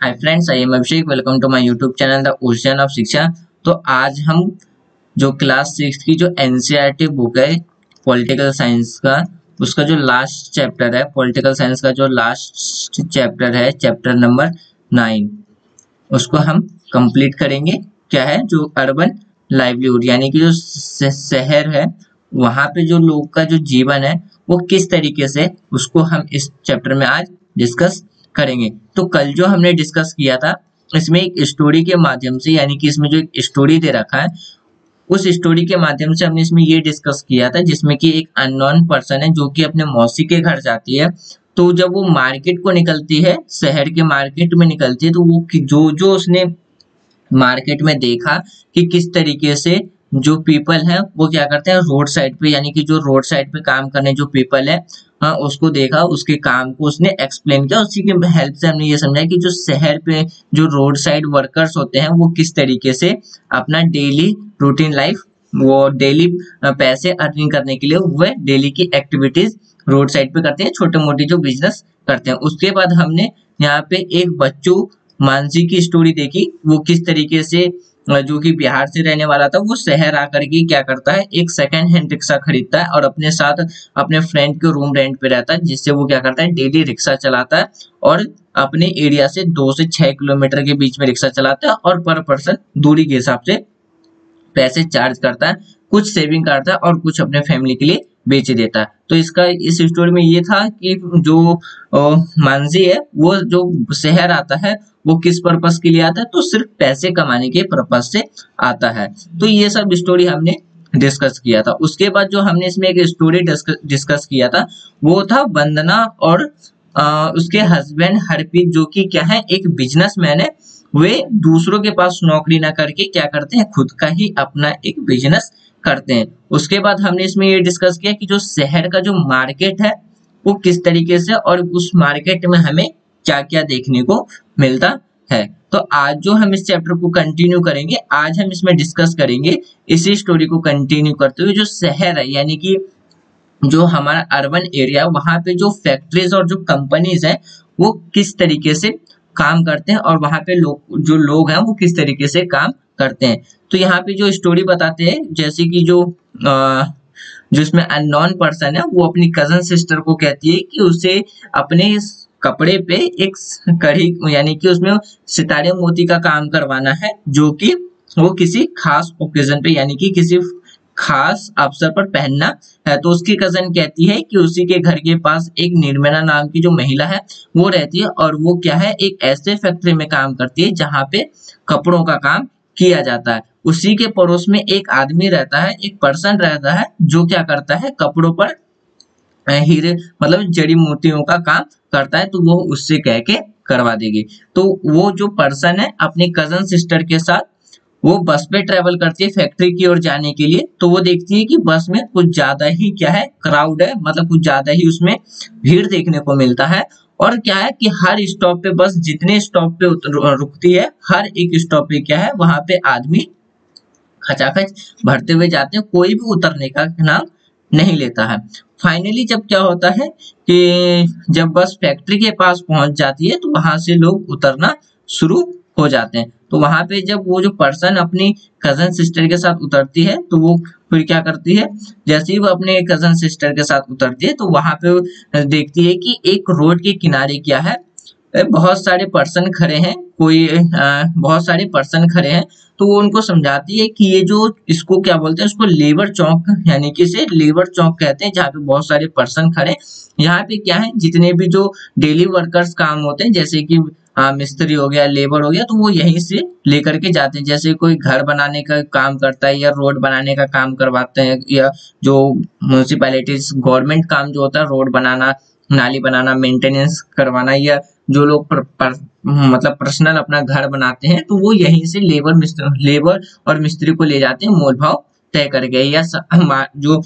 Hi friends, I am Abhishek. Welcome to my YouTube channel the ocean of Shiksha. तो आज हम जो क्लास 6 की जो एनसीईआरटी बुक है पॉलिटिकल साइंस का, उसका जो लास्ट चैप्टर है, पॉलिटिकल साइंस का जो लास्ट चैप्टर है, चैप्टर नंबर 9, उसको हम कंप्लीट करेंगे। क्या है? जो अर्बन लाइवलीहुड यानी कि जो शहर है वहां पे जो लोग का जो जीवन है वो किस तरीके से, उसको हम इस चैप्टर में आज डिस्कस करेंगे। तो कल जो हमने डिस्कस किया था इसमें एक स्टोरी के माध्यम से, यानी कि इसमें जो एक स्टोरी दे रखा है उस स्टोरी के माध्यम से हमने इसमें ये डिस्कस किया था, जिसमें कि एक अननोन पर्सन है जो कि अपने मौसी के घर जाती है। तो जब वो मार्केट को निकलती है, शहर के मार्केट में निकलती है, तो वो जो जो उसने मार्केट में देखा कि किस तरीके से जो पीपल है वो क्या करते हैं रोड साइड पे, यानी कि जो रोड साइड पे काम करने जो पीपल है, हाँ, उसको देखा, उसके काम को उसने एक्सप्लेन किया। उसी की हेल्प से हमने ये समझा कि जो शहर पे जो रोड साइड वर्कर्स होते हैं वो किस तरीके से अपना डेली रूटीन लाइफ, वो डेली पैसे अर्निंग करने के लिए वह डेली की एक्टिविटीज रोड साइड पे करते हैं, छोटे मोटे जो बिजनेस करते हैं। उसके बाद हमने यहाँ पे एक बच्चू मानसी की स्टोरी देखी, वो किस तरीके से जो कि बिहार से रहने वाला था, वो शहर आकर के क्या करता है, एक सेकंड हैंड रिक्शा खरीदता है और अपने साथ अपने फ्रेंड के रूम रेंट पे रहता है, जिससे वो क्या करता है डेली रिक्शा चलाता है और अपने एरिया से 2 से 6 किलोमीटर के बीच में रिक्शा चलाता है और पर पर्सन दूरी के हिसाब से पैसे चार्ज करता है, कुछ सेविंग करता है और कुछ अपने फैमिली के लिए बेच देता है। तो इसका इस स्टोरी में ये था कि जो मानसी है वो जो शहर आता है वो किस पर्पस के लिए आता है, तो सिर्फ पैसे कमाने के पर्पस से आता है। तो ये सब स्टोरी हमने डिस्कस किया था। उसके बाद जो हमने इसमें एक स्टोरी डिस्कस किया था वो था वंदना और उसके हस्बैंड हरप्रीत, जो कि क्या है एक बिजनेसमैन है। वे दूसरों के पास नौकरी ना करके क्या करते हैं, खुद का ही अपना एक बिजनेस करते हैं। उसके बाद हमने इसमें ये डिस्कस किया कि जो शहर का जो मार्केट है वो किस तरीके से, और उस मार्केट में हमें क्या क्या देखने को मिलता है। तो आज जो हम इस चैप्टर को कंटिन्यू करेंगे, आज हम इसमें डिस्कस करेंगे इसी स्टोरी को कंटिन्यू करते हुए जो शहर है, यानी कि जो हमारा अर्बन एरिया है वहां पे जो फैक्ट्रीज और जो कंपनीज है वो किस तरीके से काम करते हैं और वहां पे लोग हैं वो किस तरीके से काम करते हैं। तो यहाँ पे जो स्टोरी बताते हैं, जैसे कि जो इसमें अननोन पर्सन है वो अपनी कजन सिस्टर को कहती है कि उसे अपने कपड़े पे एक कड़ी, यानी कि उसमें सितारे मोती का काम करवाना है, जो कि वो किसी खास ओकेजन पे, यानी कि किसी खास अवसर पर पहनना है। तो उसकी कजन कहती है कि उसी के घर के पास एक निर्मला नाम की जो महिला है वो रहती है, और वो क्या है एक ऐसे फैक्ट्री में काम करती है जहाँ पे कपड़ों का काम किया जाता है। उसी के पड़ोस में एक आदमी रहता है, एक पर्सन रहता है जो क्या करता है कपड़ों पर हीरे मतलब जड़ी मोतियों का काम करता है, तो वो उससे कह के करवा देगी। तो वो जो पर्सन है अपनी कजन सिस्टर के साथ वो बस पे ट्रेवल करती है फैक्ट्री की ओर जाने के लिए। तो वो देखती है कि बस में कुछ ज्यादा ही क्या है क्राउड है, मतलब कुछ ज्यादा ही उसमें भीड़ देखने को मिलता है। और क्या है कि हर स्टॉप पे, बस जितने स्टॉप पे रुकती है, हर एक स्टॉप पे क्या है वहां पे आदमी खचाखच भरते हुए जाते हैं, कोई भी उतरने का नाम नहीं लेता है। फाइनली जब क्या होता है कि जब बस फैक्ट्री के पास पहुंच जाती है तो वहां से लोग उतरना शुरू हो जाते हैं। तो वहां पे जब वो जो पर्सन अपनी कजन सिस्टर के साथ उतरती है तो वो फिर क्या करती है, जैसे ही वो अपने कजन सिस्टर के साथ उतरती है तो वहां पे देखती है कि एक रोड के किनारे क्या है बहुत सारे पर्सन खड़े हैं, बहुत सारे पर्सन खड़े हैं। तो वो उनको समझाती है कि ये जो इसको क्या बोलते हैं, उसको लेबर चौक, यानी कि इसे लेबर चौक कहते हैं, जहाँ पे बहुत सारे पर्सन खड़े। यहाँ पे क्या है जितने भी जो डेली वर्कर्स काम होते हैं, जैसे कि मिस्त्री हो गया, लेबर हो गया, तो वो यहीं से लेकर के जाते हैं। जैसे कोई घर बनाने का काम करता है या रोड बनाने का काम करवाते हैं, या जो म्यूनिसिपैलिटीज गवर्नमेंट काम जो होता है रोड बनाना, नाली बनाना, मेंटेनेंस करवाना, या जो लोग मतलब पर्सनल अपना घर बनाते हैं, तो वो यहीं से लेबर और मिस्त्री को ले जाते हैं मोल भाव तय करके। या जो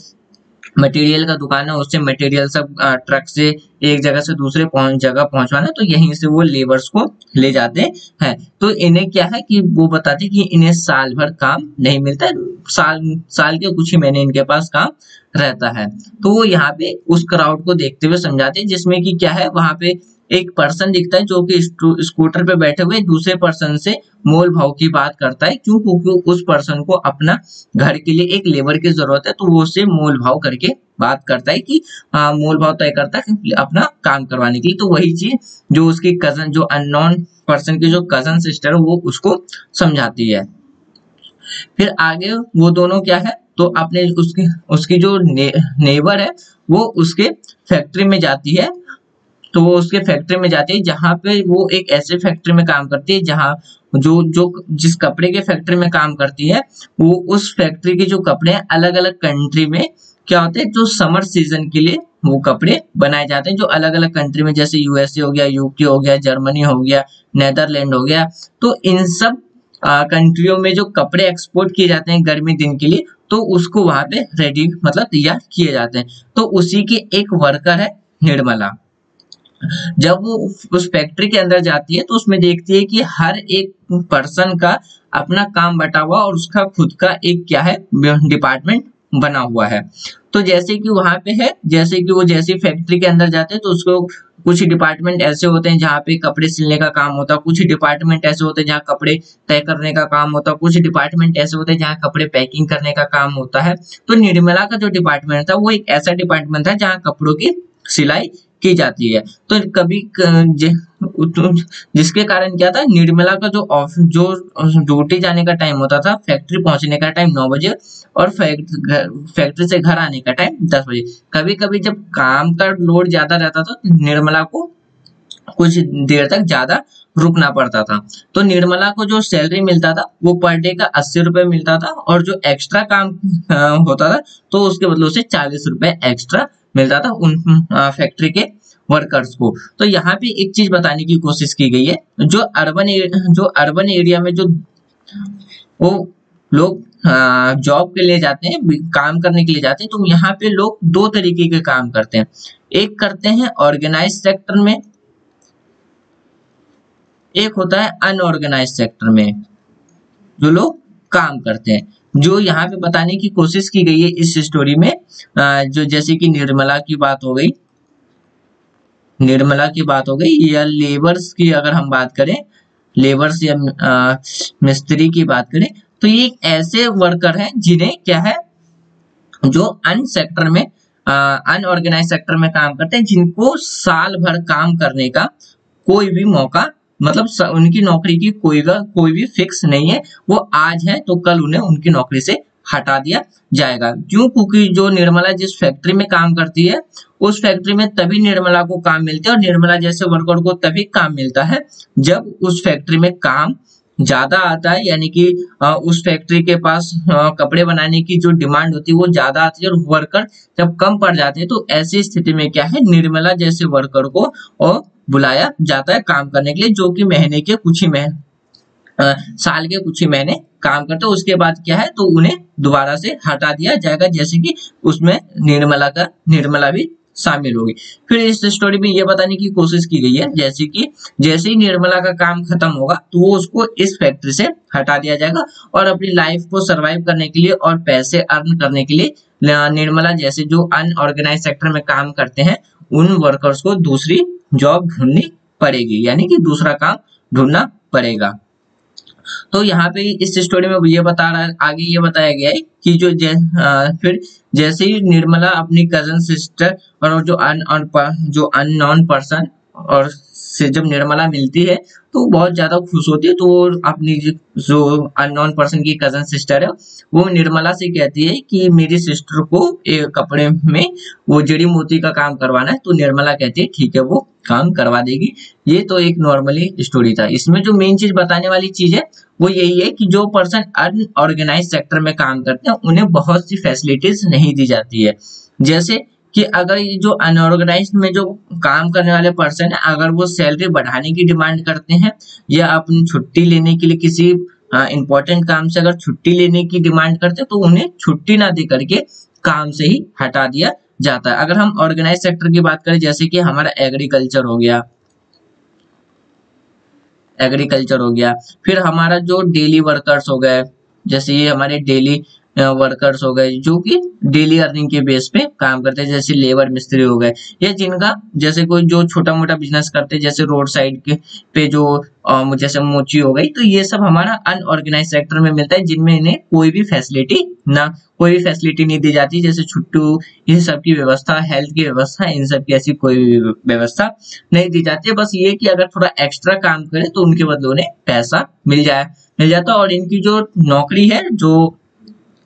मटेरियल का दुकान है उससे मटेरियल सब ट्रक से एक जगह से दूसरे जगह पहुंचवाना, तो यहीं से वो लेबर्स को ले जाते हैं। तो इन्हें क्या है कि वो बताते हैं कि इन्हें साल भर काम नहीं मिलता है, साल के कुछ ही महीने इनके पास काम रहता है। तो वो यहाँ पे उस क्राउड को देखते हुए समझाते हैं, जिसमें कि क्या है वहां पे एक पर्सन दिखता है जो कि स्कूटर पे बैठे हुए दूसरे पर्सन से मोल भाव की बात करता है। क्यों? क्योंकि उस पर्सन को अपना घर के लिए एक लेबर की जरूरत है, तो वो उससे मोल भाव करके बात करता है कि मोल भाव तय करता है अपना काम करवाने के लिए। तो वही चीज जो उसकी कजन, जो अननोन पर्सन की जो कजन सिस्टर है, वो उसको समझाती है। फिर आगे वो दोनों क्या है, तो अपने उसकी उसकी जो नेबर है वो उसके फैक्ट्री में जाती है। तो वो उसके फैक्ट्री में जाती है जहां पे वो एक ऐसे फैक्ट्री में काम करती है जहां जो जो जिस कपड़े के फैक्ट्री में काम करती है, वो उस फैक्ट्री के जो कपड़े हैं अलग अलग कंट्री में क्या होते हैं, जो समर सीजन के लिए वो कपड़े बनाए जाते हैं, जो अलग अलग कंट्री में, जैसे यूएसए हो गया, यूके हो गया, जर्मनी हो गया, नेदरलैंड हो गया। तो इन सब कंट्रियों में जो कपड़े एक्सपोर्ट किए जाते हैं गर्मी दिन के लिए, तो उसको वहां पे रेडी मतलब तैयार किए जाते हैं। तो उसी के एक वर्कर है निर्मला। जब वो उस फैक्ट्री के अंदर जाती है तो उसमें देखती है कि हर एक पर्सन का अपना काम बटा हुआ और उसका खुद का एक क्या है, डिपार्टमेंट बना हुआ है। तो जैसे कि वहां पे है, जैसे कि वो जैसे फैक्ट्री के अंदर जाते हैं तो उसको कुछ डिपार्टमेंट ऐसे होते हैं जहाँ पे कपड़े सिलने का काम होता है, कुछ डिपार्टमेंट ऐसे होते हैं जहाँ कपड़े तय करने का काम होता है, कुछ डिपार्टमेंट ऐसे होते हैं जहाँ कपड़े पैकिंग करने का काम होता है। तो निर्मला का जो डिपार्टमेंट था वो एक ऐसा डिपार्टमेंट था जहाँ कपड़ों की सिलाई की जाती है। तो कभी जिसके कारण क्या था, निर्मला का जो ड्यूटी जाने का टाइम होता था, फैक्ट्री पहुंचने का टाइम 9 बजे और फैक्ट्री से घर आने का टाइम 10 बजे। कभी कभी जब काम का लोड ज्यादा रहता था तो निर्मला को कुछ देर तक ज्यादा रुकना पड़ता था। तो निर्मला को जो सैलरी मिलता था वो पर डे का 80 रुपए मिलता था, और जो एक्स्ट्रा काम होता था तो उसके बदले उसे 40 रुपए एक्स्ट्रा मिलता था उन फैक्ट्री के वर्कर्स को। तो यहाँ पे एक चीज बताने की कोशिश की गई है, जो अर्बन एरिया में जो वो लोग जॉब के लिए जाते हैं, काम करने के लिए जाते हैं, तो यहाँ पे लोग दो तरीके के काम करते हैं। एक करते हैं ऑर्गेनाइज सेक्टर में, एक होता है अनऑर्गेनाइज सेक्टर में जो लोग काम करते हैं। जो यहाँ पे बताने की कोशिश की गई है इस स्टोरी में, जो जैसे कि निर्मला की बात हो गई, या लेबर्स की अगर हम बात करें, लेबर्स या मिस्त्री की बात करें, तो ये ऐसे वर्कर हैं जिन्हें क्या है, जो अनऑर्गेनाइज सेक्टर में काम करते हैं, जिनको साल भर काम करने का कोई भी मौका, मतलब उनकी नौकरी की कोई भी फिक्स नहीं है। वो आज है तो कल उन्हें उनकी नौकरी से हटा दिया जाएगा। क्यों? क्योंकि जो निर्मला जिस फैक्ट्री में काम करती है, उस फैक्ट्री में तभी निर्मला को काम मिलता है, और निर्मला जैसे वर्कर को तभी काम मिलता है जब उस फैक्ट्री में काम ज्यादा आता है, यानी कि उस फैक्ट्री के पास कपड़े बनाने की जो डिमांड होती है वो ज्यादा आती है, और वर्कर जब कम पड़ जाते हैं तो ऐसी स्थिति में क्या है, निर्मला जैसे वर्कर को और बुलाया जाता है काम करने के लिए, जो कि महीने के कुछ ही साल के कुछ ही महीने काम करते हैं। उसके बाद क्या है, तो उन्हें दोबारा से हटा दिया जाएगा, जैसे कि उसमें निर्मला भी शामिल होगी। फिर इस स्टोरी में ये बताने की कोशिश की गई है जैसे ही निर्मला का काम खत्म होगा तो वो उसको इस फैक्ट्री से हटा दिया जाएगा, और अपनी लाइफ को सरवाइव करने के लिए और पैसे अर्न करने के लिए निर्मला जैसे जो अनऑर्गेनाइज सेक्टर में काम करते हैं उन वर्कर्स को दूसरी जॉब ढूंढनी पड़ेगी, यानी कि दूसरा काम ढूंढना पड़ेगा। तो यहाँ पे इस स्टोरी में आगे ये बताया गया है कि फिर जैसे ही निर्मला अपनी कजन सिस्टर और जो अननोन पर्सन और से जब निर्मला मिलती है तो बहुत ज्यादा खुश होती है। तो वो अपनी जो अननोन पर्सन की कजन सिस्टर है वो निर्मला से कहती है कि मेरी सिस्टर को एक कपड़े में वो जड़ी मोती का काम करवाना है। तो निर्मला कहती है ठीक है, वो काम करवा देगी। ये तो एक नॉर्मली स्टोरी था। इसमें जो मेन चीज बताने वाली चीज है वो यही है कि जो पर्सन अनऑर्गेनाइज सेक्टर में काम करते हैं उन्हें बहुत सी फैसिलिटीज नहीं दी जाती है। जैसे कि अगर ये जो अनऑर्गेनाइज में जो काम करने वाले पर्सन है, अगर वो सैलरी बढ़ाने की डिमांड करते हैं या अपनी छुट्टी लेने के लिए किसी इंपॉर्टेंट काम से अगर छुट्टी लेने की डिमांड करते हैं तो उन्हें छुट्टी ना दे करके काम से ही हटा दिया जाता है। अगर हम ऑर्गेनाइज सेक्टर की बात करें, जैसे कि हमारा एग्रीकल्चर हो गया, फिर हमारा जो डेली वर्कर्स हो गए, जैसे ये हमारे डेली वर्कर्स हो गए जो कि डेली अर्निंग के बेस पे काम करते हैं, जैसे लेबर मिस्त्री हो गए, या जिनका जैसे कोई जो छोटा मोटा बिजनेस करते हैं, जैसे रोड साइड के पे जो जैसे मोची हो गई, तो ये सब हमारा अनऑर्गेनाइज सेक्टर में मिलता है, जिनमें इन्हें कोई भी फैसिलिटी नहीं दी जाती, जैसे छुट्टू इन सब की व्यवस्था, हेल्थ की व्यवस्था, इन सब की ऐसी कोई भी व्यवस्था नहीं दी जाती है। बस ये कि अगर थोड़ा एक्स्ट्रा काम करे तो उनके बदले उन्हें पैसा मिल जाता। और इनकी जो नौकरी है, जो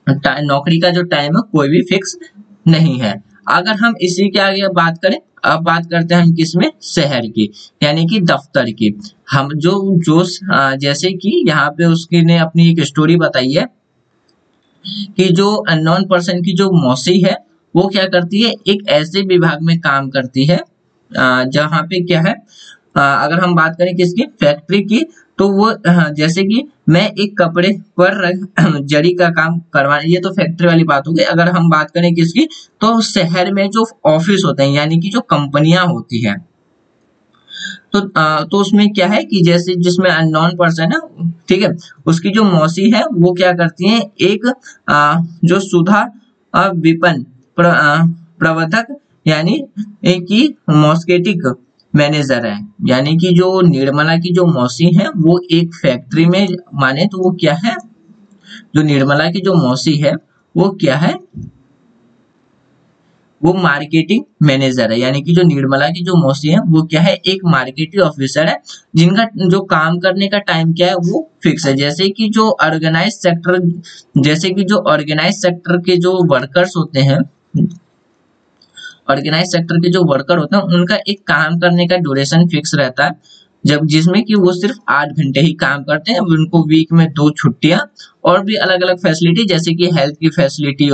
नौकरी का जो टाइम है कोई भी फिक्स नहीं है। अगर हम इसी के आगे बात करें, अब बात करते हैं हम किसमें, शहर की, यानी कि दफ्तर की। हम जो जो जैसे कि यहाँ पे उसकी ने अपनी एक स्टोरी बताई है कि जो अननोन पर्सन की जो मौसी है वो क्या करती है, एक ऐसे विभाग में काम करती है जहाँ पे क्या है, अगर हम बात करें किसकी, फैक्ट्री की, तो वो जैसे कि मैं एक कपड़े पर जरी का काम करवा, ये तो फैक्ट्री वाली बात हो गई। अगर हम बात करें किसकी, तो शहर में जो ऑफिस होते हैं, यानी कि जो कंपनियां होती हैं, तो उसमें क्या है कि जैसे जिसमें अननोन पर्सन है, ठीक है, उसकी जो मौसी है वो क्या करती है, एक जो सुधा विपणन प्रवर्तक, यानी एक ही मॉस्केटिक मैनेजर है, यानी कि जो निर्मला की जो मौसी है वो एक फैक्ट्री में, माने तो वो क्या है, जो निर्मला की जो मौसी है वो क्या है, वो मार्केटिंग मैनेजर है, यानी कि जो निर्मला की जो मौसी है वो क्या है, एक मार्केटिंग ऑफिसर है, जिनका जो काम करने का टाइम क्या है वो फिक्स है। जैसे कि जो ऑर्गेनाइज सेक्टर, जैसे कि जो ऑर्गेनाइज सेक्टर के जो वर्कर्स होते हैं, ऑर्गेनाइज सेक्टर के जो वर्कर होते हैं उनका एक काम करने का ड्यूरेशन फिक्स रहता है, जब जिसमें कि वो सिर्फ 8 घंटे ही काम करते हैं। उनको वीक में 2 छुट्टियां और भी अलग अलग फैसिलिटी, जैसे कि हेल्थ की फैसिलिटी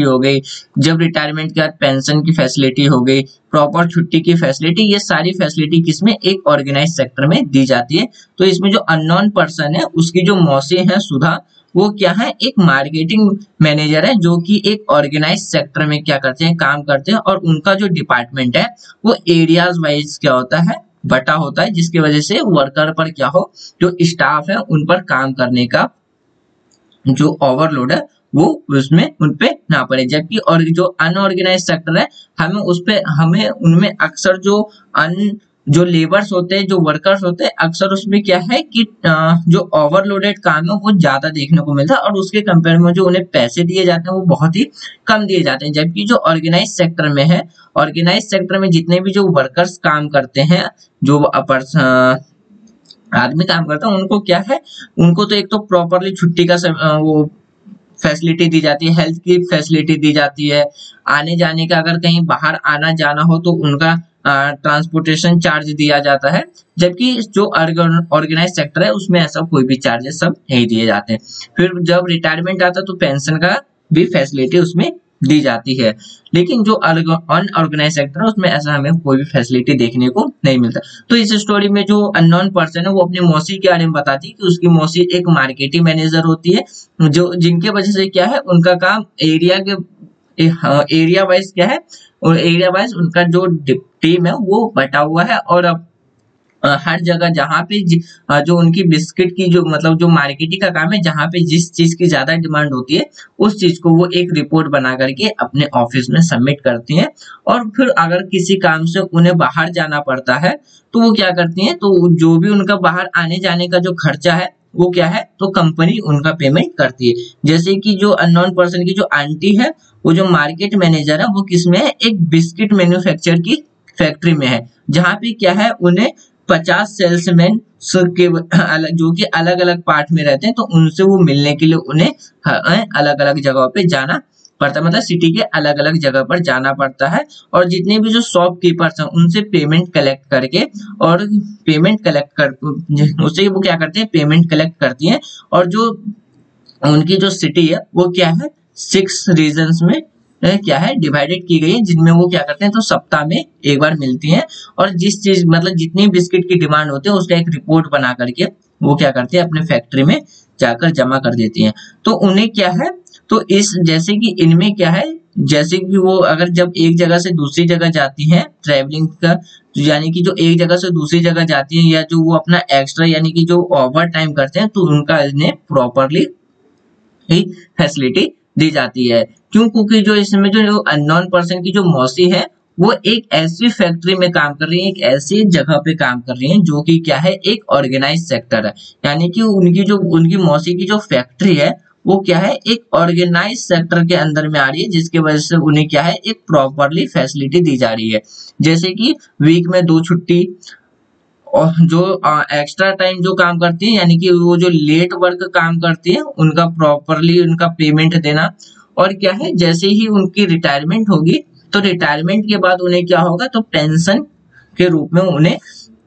हो गई, जब रिटायरमेंट के बाद पेंशन की फैसिलिटी हो गई, प्रॉपर छुट्टी की फैसिलिटी, ये सारी फैसिलिटी किसमें, एक ऑर्गेनाइज सेक्टर में दी जाती है। तो इसमें जो अननोन पर्सन है उसकी जो मौसी है सुधा, वो क्या है, एक मार्केटिंग मैनेजर है, जो कि एक ऑर्गेनाइज सेक्टर में क्या करते हैं, काम करते हैं। और उनका जो डिपार्टमेंट है वो एरियाज वाइज क्या होता है, बटा होता है, जिसकी वजह से वर्कर पर क्या हो, जो स्टाफ है उन पर काम करने का जो ओवरलोड है वो उसमें उनपे ना पड़े। जबकि और जो अनऑर्गेनाइज सेक्टर है, हमें उनमें अक्सर जो लेबर्स होते हैं, जो वर्कर्स होते हैं, अक्सर उसमें क्या है कि जो ओवरलोडेड काम है वो ज्यादा देखने को मिलता है, और उसके कंपेयर में जो उन्हें पैसे दिए जाते हैं वो बहुत ही कम दिए जाते हैं। जबकि जो ऑर्गेनाइज सेक्टर में है, ऑर्गेनाइज सेक्टर में जितने भी जो वर्कर्स काम करते हैं, जो आदमी काम करता है, उनको क्या है, उनको तो एक तो प्रॉपरली छुट्टी का वो फैसिलिटी दी जाती है, हेल्थ की फैसिलिटी दी जाती है, आने जाने का अगर कहीं बाहर आना जाना हो तो उनका ट्रांसपोर्टेशन चार्ज दिया जाता है। जबकि जो ऑर्गेनाइज सेक्टर है उसमें ऐसा कोई भी चार्जेस सब नहीं दिए जाते। फिर जब रिटायरमेंट आता है तो पेंशन का भी फैसिलिटी उसमें दी जाती है। लेकिन जो अनऑर्गेनाइज सेक्टर है उसमें ऐसा हमें कोई भी फैसिलिटी देखने को नहीं मिलता। तो इस स्टोरी में जो अननोन पर्सन है वो अपनी मौसी के बारे में बताती है कि उसकी मौसी एक मार्केटिंग मैनेजर होती है, जो जिनके वजह से क्या है, उनका काम एरिया वाइज क्या है, और एरिया वाइज उनका जो टीम है वो बटा हुआ है। और अब हर जगह जहाँ पे जो उनकी बिस्किट की जो मतलब जो मार्केटिंग का काम है, जहाँ पे जिस चीज की ज्यादा डिमांड होती है उस चीज को वो एक रिपोर्ट बना करके अपने ऑफिस में सबमिट करती हैं। और फिर अगर किसी काम से उन्हें बाहर जाना पड़ता है तो वो क्या करती हैं, तो जो भी उनका बाहर आने जाने का जो खर्चा है वो क्या है, तो कंपनी उनका पेमेंट करती है। जैसे कि जो अननोन पर्सन की जो आंटी है, वो जो मार्केट मैनेजर है वो किसमें है, एक बिस्किट मैन्युफैक्चर की फैक्ट्री में है, जहाँ पे क्या है, उन्हें 50 सेल्समैन के जो कि अलग अलग पार्ट में रहते हैं, तो उनसे वो मिलने के लिए उन्हें अलग अलग जगहों पे जाना पड़ता है, मतलब सिटी के अलग अलग जगह पर जाना पड़ता है। और जितने भी जो शॉपकीपर्स हैं उनसे पेमेंट कलेक्ट करके, और उससे वो क्या करते हैं, पेमेंट कलेक्ट करती हैं। और जो उनकी जो सिटी है वो क्या है, 6 रीजन्स में क्या है डिवाइडेड की गई है, जिनमें वो क्या करते हैं, तो सप्ताह में एक बार मिलती हैं। और जिस चीज मतलब जितनी बिस्किट की डिमांड होती है उसका एक रिपोर्ट बना करके वो क्या करते हैं, अपने फैक्ट्री में जाकर जमा कर देती हैं। तो उन्हें क्या है, तो इस जैसे कि इनमें क्या है, जैसे कि वो अगर जब एक जगह से दूसरी जगह जाती हैं ट्रैवलिंग का, यानी कि जो एक जगह से दूसरी जगह जाती हैं, या जो वो अपना एक्स्ट्रा यानी कि जो ओवर टाइम करते हैं, तो उनका इन्हें प्रॉपरली ही फैसिलिटी दी जाती है। क्यों? क्योंकि जो इसमें जो अननोन पर्सन की जो मौसी है वो एक ऐसी फैक्ट्री में काम कर रही है, एक ऐसी जगह पे काम कर रही है जो कि क्या है, एक ऑर्गेनाइज सेक्टर है। यानी कि उनकी मौसी की जो फैक्ट्री है वो क्या है, एक ऑर्गेनाइज सेक्टर के अंदर में आ रही है, जिसकी वजह से उन्हें क्या है, एक प्रॉपरली फैसिलिटी दी जा रही है। जैसे कि वीक में 2 छुट्टी, और जो एक्स्ट्रा टाइम जो काम करती है, यानी कि वो जो लेट वर्क काम करती है उनका प्रॉपरली उनका पेमेंट देना। और क्या है, जैसे ही उनकी रिटायरमेंट होगी तो रिटायरमेंट के बाद उन्हें क्या होगा, तो पेंशन के रूप में उन्हें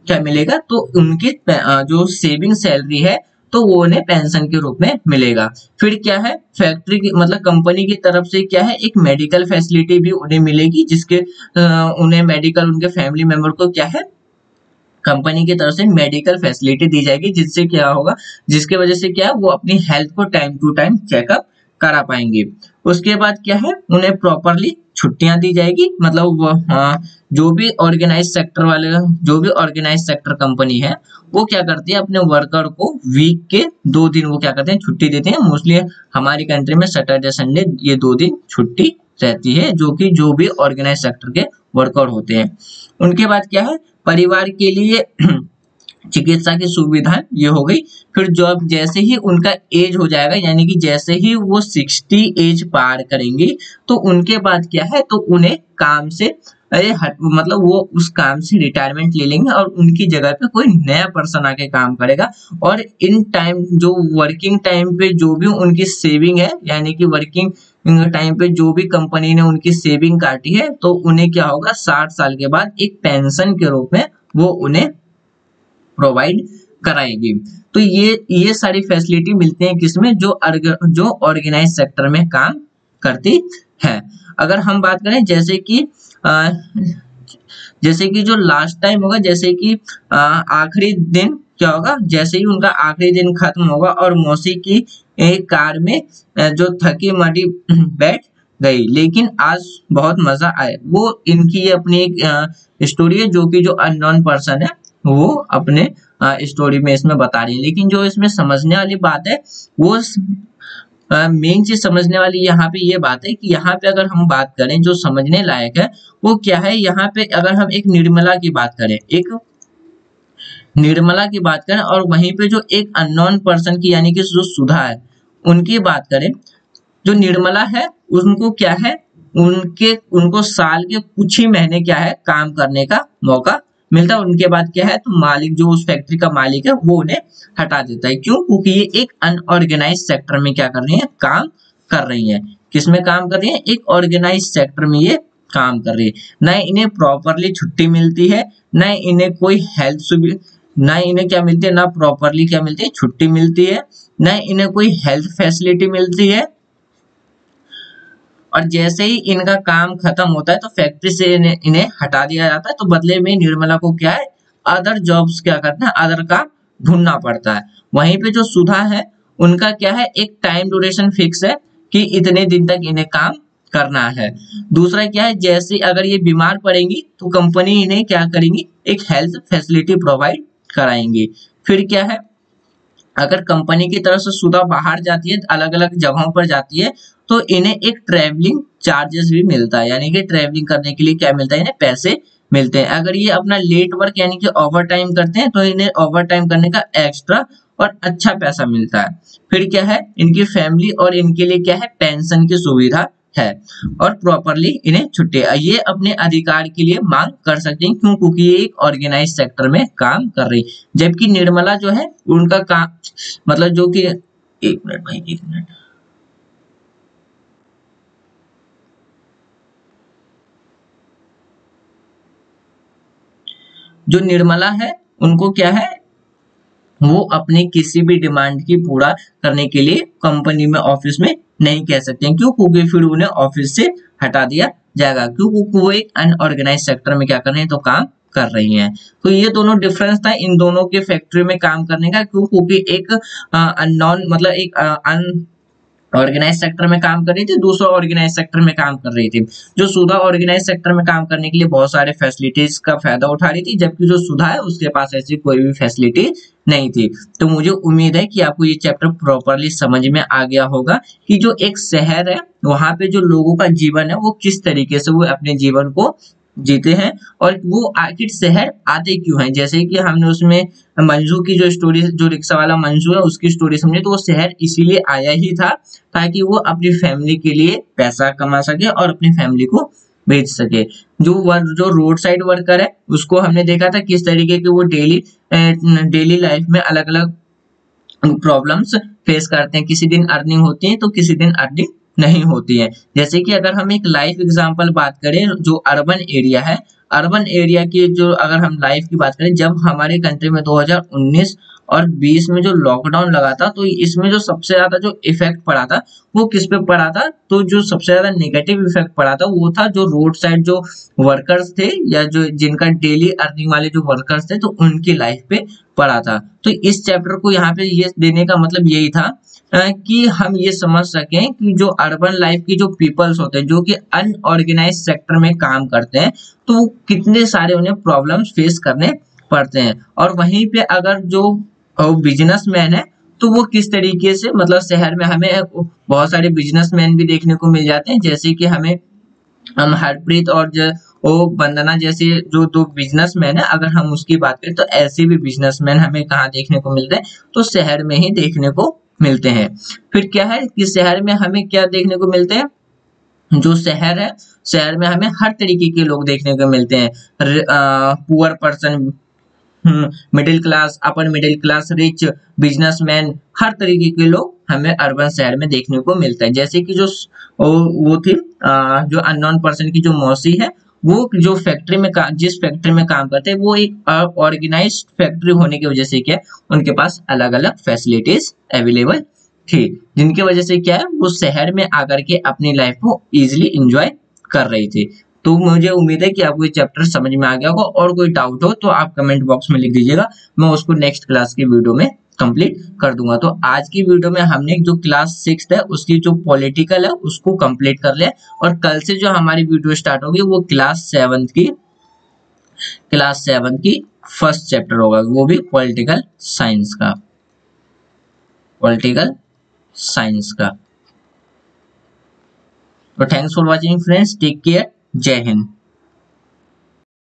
क्या मिलेगा, तो उनकी जो सेविंग सैलरी है तो वो उन्हें पेंशन के रूप में मिलेगा। फिर क्या है, फैक्ट्री की मतलब कंपनी की तरफ से क्या है, एक मेडिकल फैसिलिटी भी उन्हें मिलेगी, जिसके उन्हें मेडिकल उनके फैमिली मेंबर को क्या है, कंपनी की तरफ से मेडिकल फैसिलिटी दी जाएगी, जिससे क्या होगा, जिसके वजह से क्या है, वो अपनी हेल्थ को टाइम टू टाइम चेकअप करा पाएंगे। उसके बाद क्या है, उन्हें प्रॉपरली छुट्टियां दी जाएगी। मतलब जो भी ऑर्गेनाइज सेक्टर वाले, जो भी ऑर्गेनाइज सेक्टर कंपनी है वो क्या करती है, अपने वर्कर को वीक के 2 दिन वो क्या करते हैं, छुट्टी देते हैं। मोस्टली हमारी कंट्री में सैटरडे संडे ये 2 दिन छुट्टी रहती है, जो कि जो भी ऑर्गेनाइज सेक्टर के वर्कर होते हैं। उनके बाद क्या है, परिवार के लिए चिकित्सा की सुविधा ये हो गई। फिर जब जैसे ही उनका एज हो जाएगा, यानी कि जैसे ही वो 60 एज पार करेंगे तो उनके बाद क्या है, तो उन्हें काम से मतलब वो उस काम से रिटायरमेंट ले लेंगे और उनकी जगह पे कोई नया पर्सन आके काम करेगा। और इन टाइम जो वर्किंग टाइम पे जो भी उनकी सेविंग है, यानी कि वर्किंग टाइम पे जो भी कंपनी ने उनकी सेविंग काटी है, तो उन्हें क्या होगा, 60 साल के बाद एक पेंशन के रूप में वो उन्हें प्रोवाइड कराएगी। तो ये सारी फैसिलिटी मिलती हैं किसमें, जो ऑर्गेनाइज सेक्टर में काम करती है। अगर हम बात करें जैसे कि जो लास्ट टाइम होगा, जैसे कि आखिरी दिन क्या होगा, जैसे ही उनका आखिरी दिन खत्म होगा और मौसी की एक कार में जो थकी माटी बैठ गई, लेकिन आज बहुत मजा आए, वो इनकी अपनी एक स्टोरी है, जो कि जो अननोन पर्सन है वो अपने स्टोरी में इसमें बता रही है। लेकिन जो इसमें समझने वाली बात है, वो मेन चीज समझने वाली यहाँ पे ये बात है कि यहाँ पे अगर हम बात करें जो समझने लायक है वो क्या है, यहाँ पे अगर हम एक निर्मला की बात करें, और वहीं पे जो एक अननोन पर्सन की, यानी कि जो सुधा है, उनकी बात करें, जो निर्मला है उनको क्या है, उनको साल के कुछ ही महीने क्या है, काम करने का मौका मिलता है। उनके बाद क्या है, तो मालिक, जो उस फैक्ट्री का मालिक है, वो उन्हें हटा देता है। क्यों? क्योंकि ये एक अनऑर्गेनाइज सेक्टर में क्या कर रही है, काम कर रही है। किसमें काम कर रही है? एक ऑर्गेनाइज सेक्टर में ये काम कर रही है। न इन्हें प्रॉपरली छुट्टी मिलती है, न इन्हें कोई हेल्थ सुविधा, न इन्हें क्या मिलती है, ना प्रॉपरली क्या मिलती है, छुट्टी मिलती है, न इन्हें कोई हेल्थ फैसिलिटी मिलती है। और जैसे ही इनका काम खत्म होता है तो फैक्ट्री से इन्हें हटा दिया जाता है। तो बदले में निर्मला को क्या है, अदर जॉब्स क्या करना है, अदर काम ढूंढना पड़ता है। वहीं पे जो सुधा है, उनका क्या है, एक टाइम ड्यूरेशन फिक्स है कि इतने दिन तक इन्हें काम करना है। दूसरा क्या है, जैसे अगर ये बीमार पड़ेंगी तो कंपनी इन्हें क्या करेंगी, एक हेल्थ फैसिलिटी प्रोवाइड कराएंगी। फिर क्या है, अगर कंपनी की तरफ से सुधा बाहर जाती है, अलग अलग जगहों पर जाती है, तो इन्हें एक ट्रैवलिंग चार्जेस भी मिलता है, यानी कि ट्रैवलिंग करने के लिए क्या मिलता है, इन्हें पैसे मिलते हैं। अगर ये अपना लेट वर्क यानी कि ओवर टाइम करते हैं तो इन्हें ओवर टाइम करने का एक्स्ट्रा और अच्छा पैसा मिलता है। फिर क्या है, इनकी फैमिली और इनके लिए क्या है, पेंशन की सुविधा है, और प्रॉपरली इन्हें छुट्टी, ये अपने अधिकार के लिए मांग कर सकते हैं। क्यों? क्योंकि ये एक ऑर्गेनाइज सेक्टर में काम कर रही, जबकि निर्मला जो है उनका काम मतलब जो कि एक मिनट जो निर्मला है, उनको क्या है, वो अपनी किसी भी डिमांड की पूरा करने के लिए कंपनी में, ऑफिस में नहीं कह सकते हैं। क्यों? क्योंकि फिर उन्हें ऑफिस से हटा दिया जाएगा। क्यों? क्योंकि वो एक अनऑर्गेनाइज सेक्टर में क्या कर रहे हैं, तो काम कर रही हैं। तो ये दोनों डिफरेंस था इन दोनों के फैक्ट्री में काम करने का। क्यों? क्योंकि एक अननोन मतलब एक ऑर्गेनाइज सेक्टर में काम कर रही थी, दूसरा ऑर्गेनाइज सेक्टर में काम कर रही थी। जो सुधा ऑर्गेनाइज सेक्टर में काम करने के लिए बहुत सारे फैसिलिटीज का फायदा उठा रही थी, जबकि जो सुधा है उसके पास ऐसी कोई भी फैसिलिटी नहीं थी। तो मुझे उम्मीद है कि आपको ये चैप्टर प्रॉपरली समझ में आ गया होगा कि जो एक शहर है वहां पे जो लोगों का जीवन है वो किस तरीके से वो अपने जीवन को जीते हैं और वो आखिर शहर आते क्यों हैं। जैसे कि हमने उसमें मंजू की जो स्टोरी, जो रिक्शा वाला मंजू है उसकी स्टोरी समझे, तो वो शहर इसीलिए आया ही था ताकि वो अपनी फैमिली के लिए पैसा कमा सके और अपनी फैमिली को भेज सके। जो रोड साइड वर्कर है उसको हमने देखा था किस तरीके के वो डेली लाइफ में अलग अलग प्रॉब्लम्स फेस करते हैं। किसी दिन अर्निंग होती है तो किसी दिन अर्निंग नहीं होती है। जैसे कि अगर हम एक लाइफ एग्जांपल बात करें, जो अर्बन एरिया है, अर्बन एरिया की जो अगर हम लाइफ की बात करें, जब हमारे कंट्री में 2019 और 20 में जो लॉकडाउन लगा था तो इसमें जो सबसे ज्यादा जो इफेक्ट पड़ा था वो किस पे पड़ा था, तो जो सबसे ज्यादा नेगेटिव इफेक्ट पड़ा था वो था जो रोड साइड जो वर्कर्स थे या जो जिनका डेली अर्निंग वाले जो वर्कर्स थे तो उनकी लाइफ पे पड़ा था। तो इस चैप्टर को यहाँ पे ये देने का मतलब यही था कि हम ये समझ सकें कि जो अर्बन लाइफ की जो पीपल्स होते हैं जो कि अनऑर्गेनाइज सेक्टर में काम करते हैं तो कितने सारे उन्हें प्रॉब्लम्स फेस करने पड़ते हैं। और वहीं पे अगर जो बिजनेसमैन है तो वो किस तरीके से, मतलब शहर में हमें बहुत सारे बिजनेसमैन भी देखने को मिल जाते हैं, जैसे कि हम हरप्रीत और वो वंदना जैसे जो दो बिजनेसमैन है, अगर हम उसकी बात करें तो ऐसे भी बिजनेसमैन हमें कहाँ देखने को मिलते हैं, तो शहर में ही देखने को मिलते हैं। फिर क्या है कि शहर में हमें क्या देखने को मिलते हैं, जो शहर है शहर में हमें हर तरीके के लोग देखने को मिलते हैं। Poor person, middle class, upper middle class, rich, businessman, हर तरीके के लोग हमें अर्बन शहर में देखने को मिलते हैं। जैसे कि जो वो थी जो अननोन पर्सन की जो मौसी है, वो जो फैक्ट्री में जिस फैक्ट्री में काम करते हैं वो एक ऑर्गेनाइज्ड फैक्ट्री होने की वजह से क्या है उनके पास अलग अलग फैसिलिटीज अवेलेबल थी, जिनकी वजह से क्या है वो शहर में आकर के अपनी लाइफ को इजीली एंजॉय कर रही थी। तो मुझे उम्मीद है कि आपको ये चैप्टर समझ में आ गया होगा, और कोई डाउट हो तो आप कमेंट बॉक्स में लिख दीजिएगा, मैं उसको नेक्स्ट क्लास की वीडियो में कंप्लीट कर दूंगा। तो आज की वीडियो में हमने जो क्लास 6 है उसकी जो पॉलिटिकल है उसको कंप्लीट कर लिया, और कल से जो हमारी वीडियो स्टार्ट होगी वो क्लास 7 की फर्स्ट चैप्टर होगा, वो भी पॉलिटिकल साइंस का। तो thanks for watching friends, take care, जय हिंद।